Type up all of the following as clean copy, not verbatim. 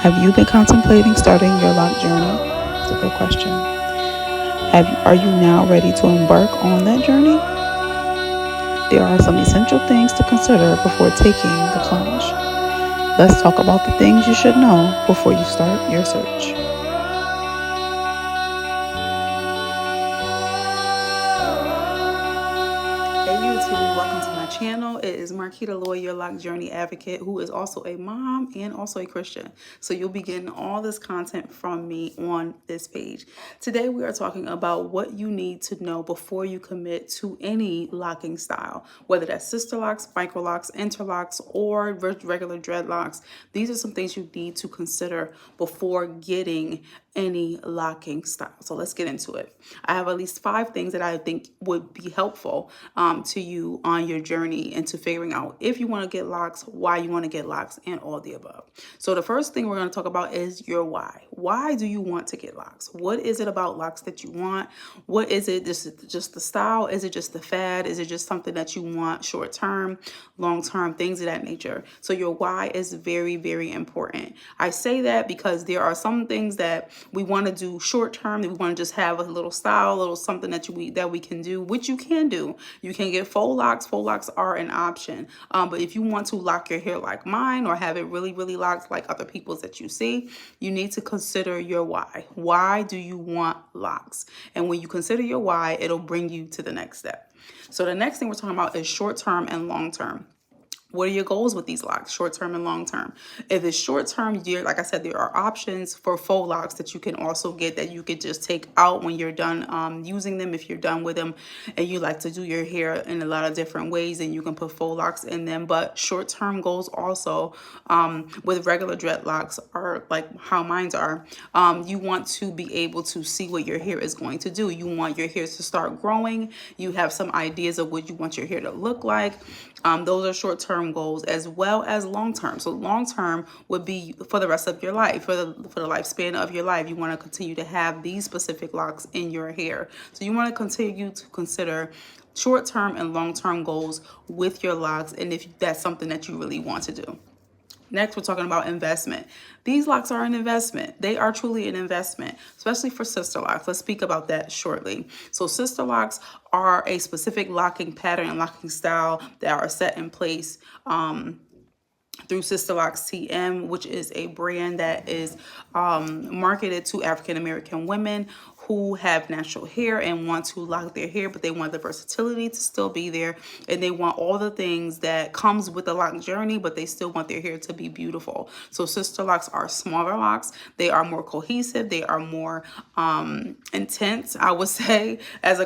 Have you been contemplating starting your lock journey? It's a good question. Are you now ready to embark on that journey? There are some essential things to consider before taking the plunge. Let's talk about the things you should know before you start your search. Hey YouTube, welcome to my channel. It is Marquita Lloyd, your lock journey advocate, who is also a mom and also a Christian. So you'll be getting all this content from me on this page. Today we are talking about what you need to know before you commit to any locking style, whether that's sister locks, micro locks, interlocks, or regular dreadlocks. These are some things you need to consider before getting any locking style. So let's get into it. I have at least 5 things that I think would be helpful to you on your journey into figuring out if you want to get locks, why you want to get locks, and all the above. So the first thing we're going to talk about is your why. Why do you want to get locks? What is it about locks that you want? What is it? Just the style? Is it just the fad? Is it just something that you want short term, long term, things of that nature? So your why is very, very important. I say that because there are some things that we want to do short term, that we want to just have a little style, a little something that we can do, which you can do. You can get faux locks. Faux locks are an option. But if you want to lock your hair like mine or have it really, really locked like other people's that you see, you need to consider your why. Why do you want locks? And when you consider your why, it'll bring you to the next step. So the next thing we're talking about is short term and long term. What are your goals with these locks, short term and long term? If it's short term, like I said, there are options for faux locks that you can also get that you could just take out when you're done using them. If you're done with them and you like to do your hair in a lot of different ways, and you can put faux locks in them. But short term goals also with regular dreadlocks are like how mine are. You want to be able to see what your hair is going to do. You want your hair to start growing. You have some ideas of what you want your hair to look like. Those are short term goals as well as long term. So long term would be for the rest of your life, for the lifespan of your life. You want to continue to have these specific locks in your hair. So you want to continue to consider short term and long term goals with your locks, and if that's something that you really want to do. Next, we're talking about investment. These locks are an investment. They are truly an investment, especially for sister locks. Let's speak about that shortly. So sister locks are a specific locking pattern and locking style that are set in place through Sister Locks TM, which is a brand that is marketed to African American women who have natural hair and want to lock their hair, but they want the versatility to still be there, and they want all the things that comes with the lock journey, but they still want their hair to be beautiful. So sister locks are smaller locks. They are more cohesive. They are more intense, I would say, as a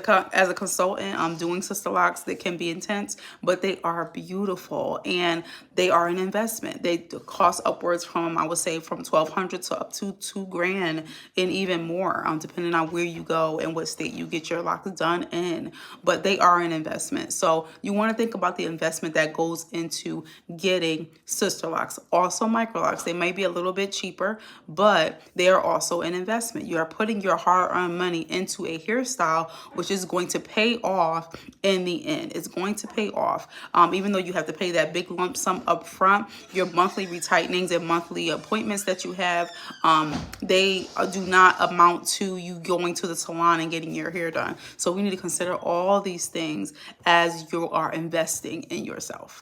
consultant doing sister locks. They can be intense, but they are beautiful, and they are an investment. They cost upwards from, I would say, from $1,200 to up to $2,000 and even more, depending on where you go and what state you get your locks done in. But they are an investment. So you want to think about the investment that goes into getting sister locks. Also micro locks. They may be a little bit cheaper, but they are also an investment. You are putting your hard-earned money into a hairstyle, which is going to pay off in the end. It's going to pay off. Even though you have to pay that big lump sum up front, your monthly retightenings and monthly appointments that you have, they do not amount to you going to the salon and getting your hair done. So we need to consider all these things as you are investing in yourself.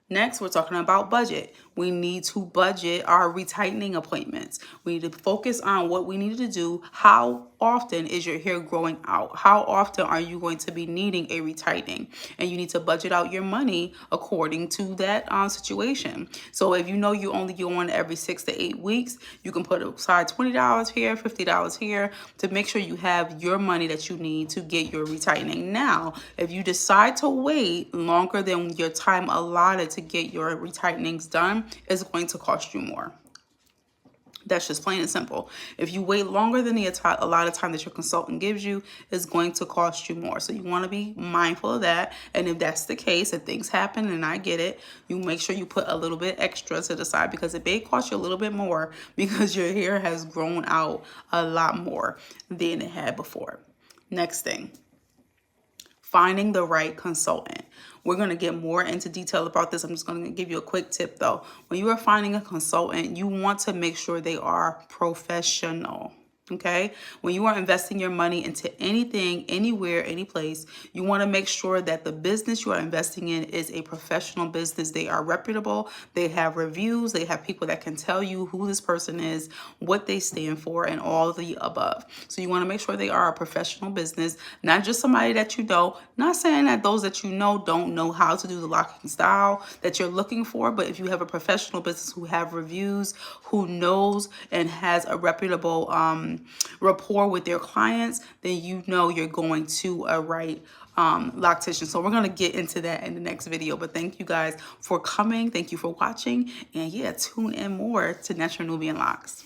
Next, we're talking about budget. We need to budget our retightening appointments. We need to focus on what we need to do. How often is your hair growing out? How often are you going to be needing a retightening? And you need to budget out your money according to that situation. So if you know you only go on every 6 to 8 weeks, you can put aside $20 here, $50 here to make sure you have your money that you need to get your retightening. Now, if you decide to wait longer than your time allotted to get your retightenings done, it's going to cost you more. That's just plain and simple. If you wait longer than the allotted time that your consultant gives you, it's going to cost you more. So you want to be mindful of that. And if that's the case, if things happen, and I get it, you make sure you put a little bit extra to the side, because it may cost you a little bit more because your hair has grown out a lot more than it had before. Next thing. finding the right consultant. We're going to get more into detail about this. I'm just going to give you a quick tip though. When you are finding a consultant, you want to make sure they are professional. Okay, when you are investing your money into anything, anywhere, any place, you want to make sure that the business you are investing in is a professional business. They are reputable, they have reviews, they have people that can tell you who this person is, what they stand for, and all of the above. So you want to make sure they are a professional business, not just somebody that you know. Not saying that those that you know don't know how to do the locking style that you're looking for, but if you have a professional business who have reviews, who knows and has a reputable rapport with their clients, then you know you're going to a right loctician. So we're going to get into that in the next video, but thank you guys for coming. Thank you for watching, and yeah, tune in more to Natural Nubian Locks.